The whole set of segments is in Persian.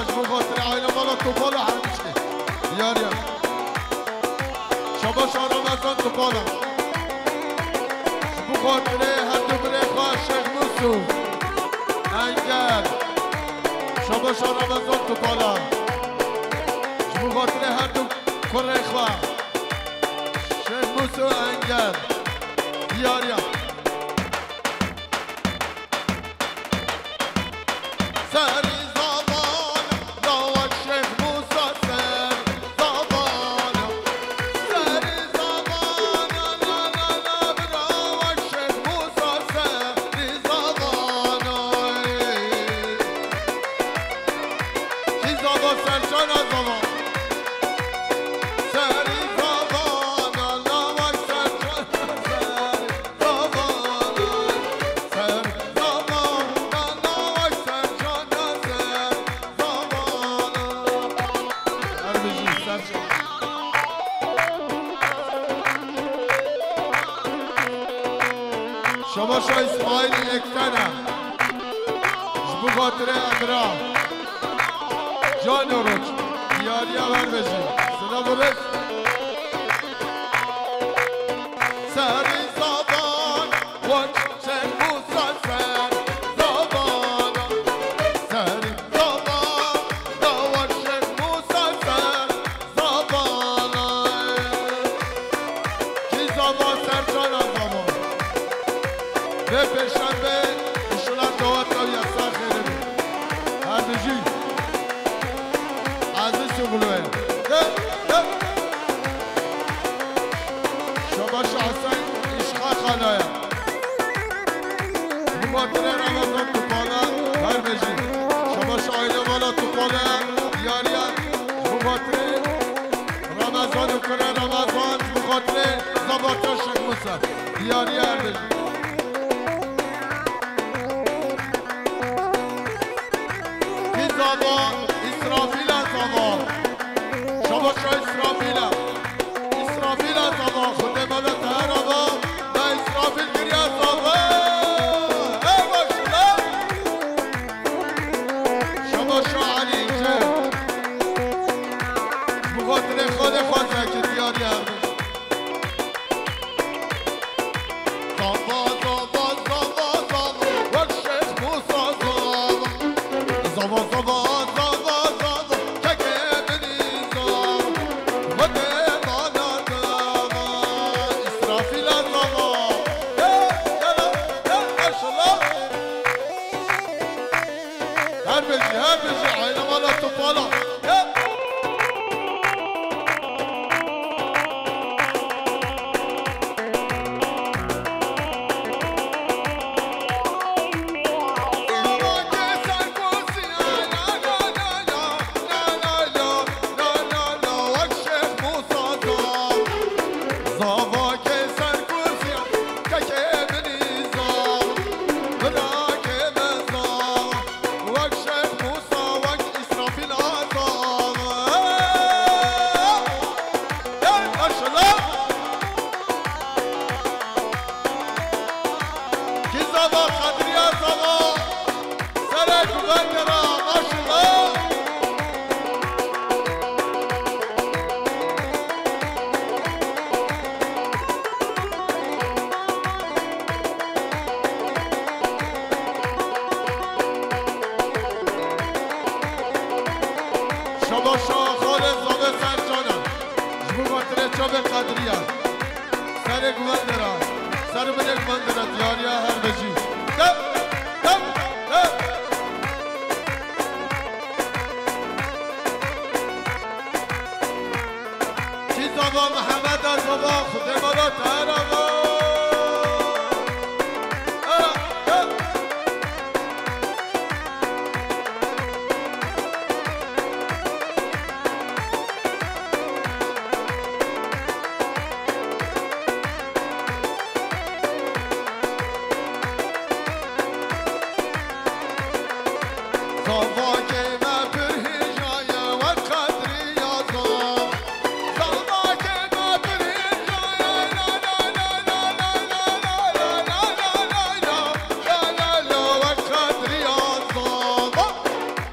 جبو خاطر عائله مالا توپالا همیشه یاریم شباش رمضان توپالا جبو خاطر هر دو بره خواه شیخ موسو انگل شباش رمضان توپالا جبو خاطر هر دو کره خواه شیخ موسو انگل یاریم سری زمان داوت شیخ موسا سر زمان سری زمان لا لا لا براوت شیخ موسا سری زمان کی زمان سرشان زمان سری زمان داوت سرشان سر زمان سر زمان داوت سرشان سر زمان هر بجی سرشان شما شا اسماعیل اکتنه جبو خاطر ادرا جان روچ یاری هر بجی سنا برس سری زبان وچ شیخ موسا سر زبان سری زبان داوت شیخ موسا سر زبان کی زبان سرجان زبان به پشنبه ایشونم دعوت رو یسر خیره بید هر بجی عزیز شغلوه شباش حسن عشقا خانایا مبادر رمضان توپالا هر بجی شباش آیله والا توپالا یاریان مبادر رمضان و کره رمضان مبادر زباتا شیخ موسا یاری هر بجی زبان اسرافیل زبان شما شا اسرافیل زبان خود مالا تهربا نه اسرافیل گریه زبان ای باشلا شما شا علی که مقادر خود خواسته که دیاری هم زبان زبان زبان زبان وقت شیخ موسا زبان زبان هر بجی عایله مالا توپالا شما شاخال زابه سر جانم جبو خاطر چوب قدریه سر گوندرا سر بده گوندرا دیاریا هر بجی دم دم دم چی زبا محمد از بابا خود مالا تهربا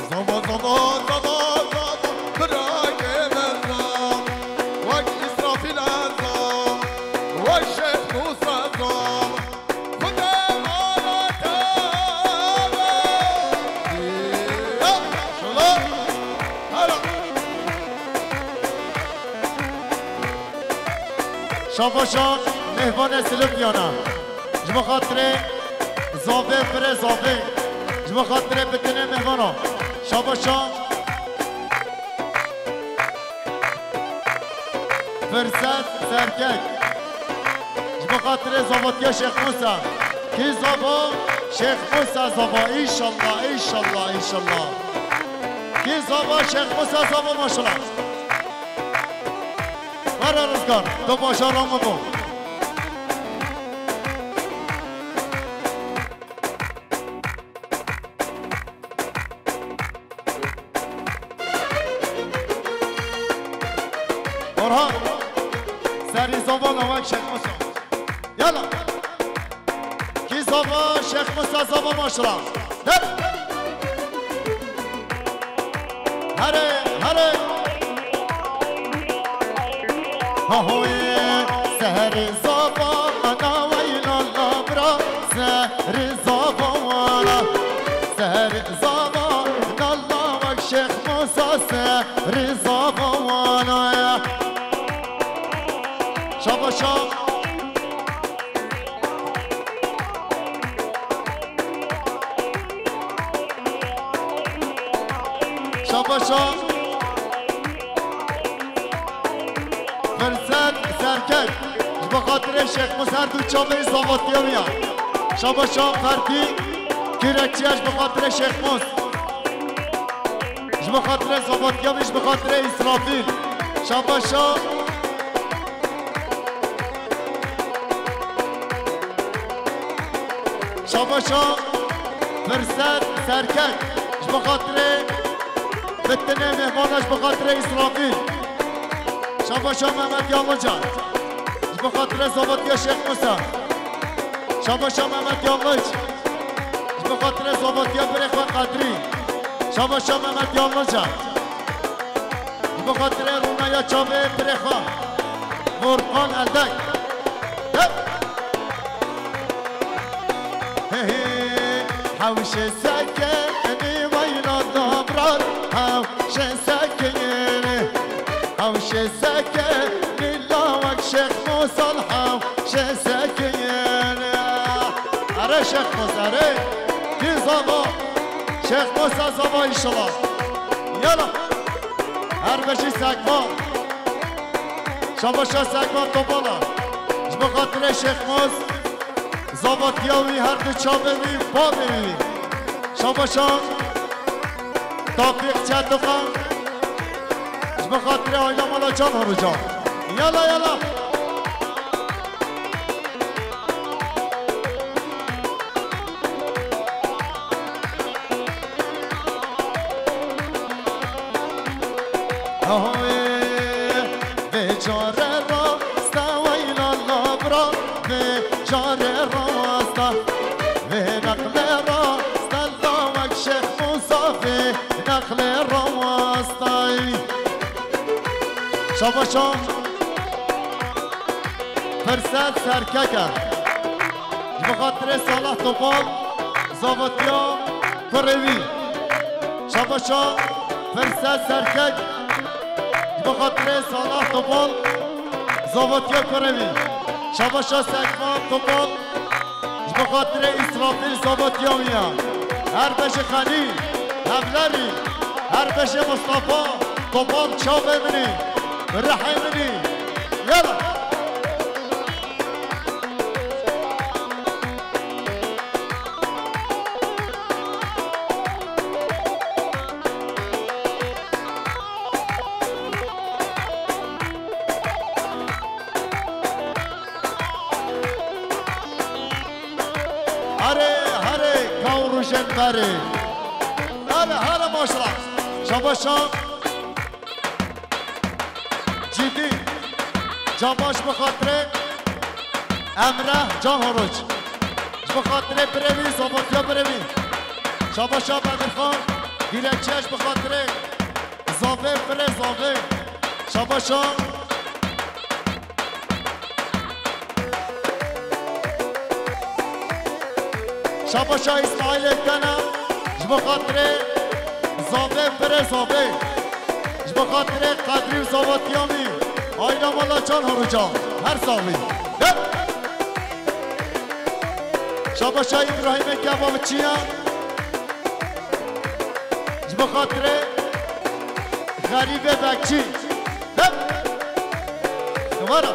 زبان شاباشان مهمان سلوکیانا جب خاطر زاوه پر زاوه جب خاطر بتنه مهمانا شاباشان فرصت سرکک جب خاطر زاواتیا شیخ موسا کی زاوا شیخ موسا زاوا ایشالله ایشالله ایشالله کی زاوا شیخ موسا زاوا ماشالله برا رزگار تو باشا رامو بو orhan seri zava navak Şeyh Musa yala ki zava Şeyh Musa zava maşallah der hare hare Ahoye sehri zava ana vaylallah bra sehri zava wala sehri zava nallah vak Şeyh Musa sehri zava wala şabaşam şabaşam فرصت سرکک به خاطر شیخ موسی دو چابه زاواتیا میاد شاباشان فردی کیرکچیش به خاطر شیخ موسی به خاطر زاواتیا میش به خاطر اسرافیل شاباشان شاباشان فرصت سرکک به خاطر بتنه مهمانش به خاطر اسرافیل شاباشا محمد یامو جان به خاطر زاواتیا شیخ موسی شاباشا محمد یاموج به خاطر زاواتیا برخوان قدری شاباشا محمد یامو جان به خاطر رونایا چاوه برخوان مرقان الدک حوش سکنی وینا دامران حوش سکنی حوش سکنی لاوک شیخ موسی حوش سکنی اره شیخ موسی اره کی زبا شیخ موسی زبا انشالله یالا هر بشی سکمان شاباشا سکمان تو بالا به خاطر شیخ موسی زاواتیاوی هر دو چابه می پا بمی شاباشان تاقیق چند دقم به خاطر آیلا مالا جان هرو جان یالا یالا بیچاره راستا ویلا لابرا بیچاره راستا و نقل راستا لاوک شیخ موسی و نقل راستای شاباشان فرصت سرککه به خاطر صالح توپال زاواتیا کروی شاباشان فرصت سرکک به خاطر صالح توپال زاواتیا کروی شاباشا سکمان توپال به خاطر اسرافیل زاواتیا میان هر بش خلیل هفلری هر بش مصطفی توپال چاوه منی رحمني يلا هري هري كورو جنبري هلا هلا ما شاء الله شاباشان جدی جاماش بخاطر امره جان هروج بخاطر بروی زاواتیا بروی شاباشا بدرخان دیرکچیش بخاطر زاوه پر زاوه شاباشا شاباشا اسماعیل کنم بخاطر زاوه پر زاوه بخاطر قدری و زاواتیامی آینا مالا جان هرو جان هر سالی شاباش ابراهیم کباب چیا جب خاطر غریب بکچی دوباره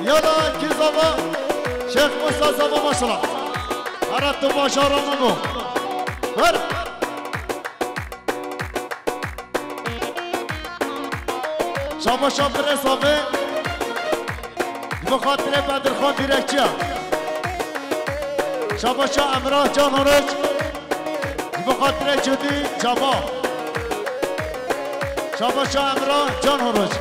یادا کی زبا شیخ موسی زبا ماشاءالله هر تو باشارمو بر شاباش بر صافه بخاطر بدرخان دیرکچیا شاباش امراه جان هرج بخاطر جدی جبا شاباش امراه جان هرج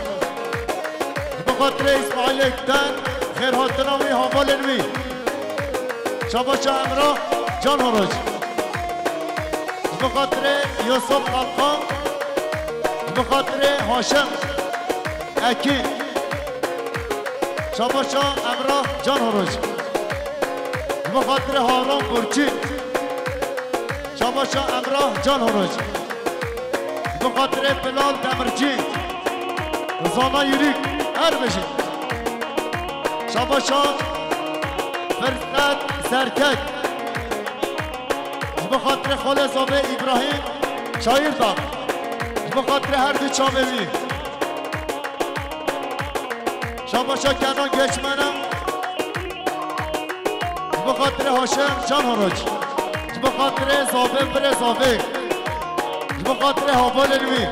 بخاطر اسماعیل اکتن خیر هاتناوی حوالنوی شاباش امراه جان هرج بخاطر یوسف خلقان بخاطر هاشم اکی شاباش امراه جان هرج بخاطر هارون برچی شاباش امراه جان هرج بخاطر بلال دمرچی رزانا یوریک هر بشید شاباش فرزند سرکک بخاطر خالصابه ابراهیم شایر داد بخاطر هر دو چاوهی شاباشا کنان گشمنم بخاطر هاشم جان هرج بخاطر زابه بر زابه بخاطر حوال الوی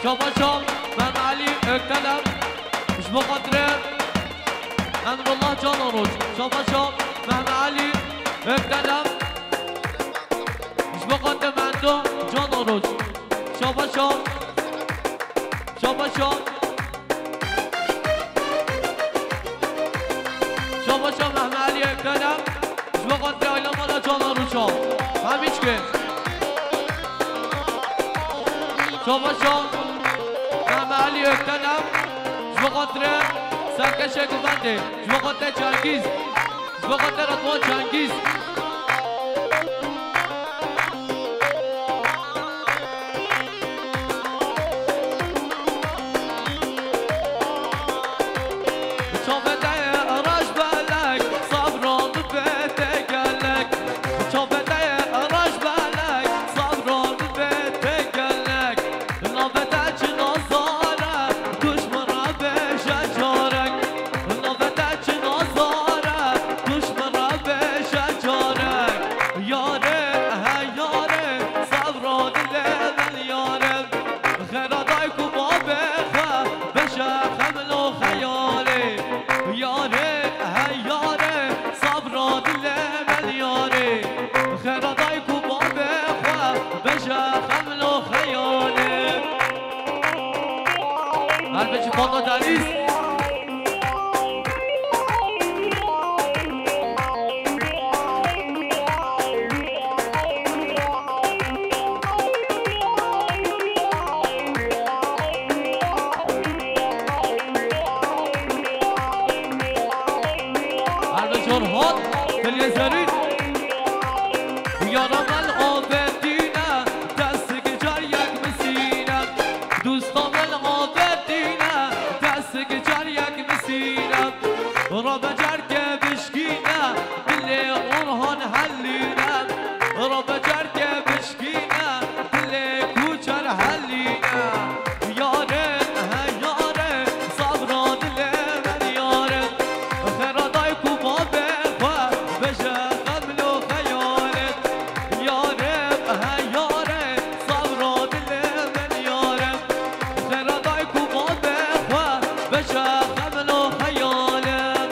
شاباشام من علی اکتلم مش بخاطر امرالله جان آروش شما شام محمد علی ابتدم شما مندو جان آروش شما شام شما شام شما شام محمد علی ابتدم شما آیلا مالا جان آروش همیچ که شما شام محمد علی ابتدم شما خاطر سرکش گفنده شما خاطر چنگیز شما خاطر اتوان چنگیز بچه باقا دریز هر هات دلیه زرید یارم العابدینه دست گجار یک مسینم دوستان العابدینه دست گجار یک مسینم را بجر که بشکینه دل اونهان حلینم را بجر که بشکینه دل کوچر حلینم یاره یاره صبرا دل من یاره خیرادای کوبا بخواه بشه قبل و خیالت یاره یاره صبرا دل من یاره خیرادای کوبا بخواه بشه قبل و خیالت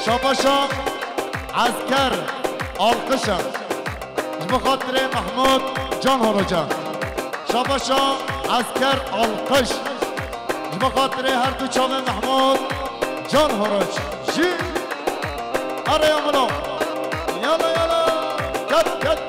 شاباشا عسكر alkışa بخاطر محمود جان هروجان شاباشا عسكر alkış بخاطر هر دو چاوه محمود جان هروج جی اره یا ملو یالا یالا کت کت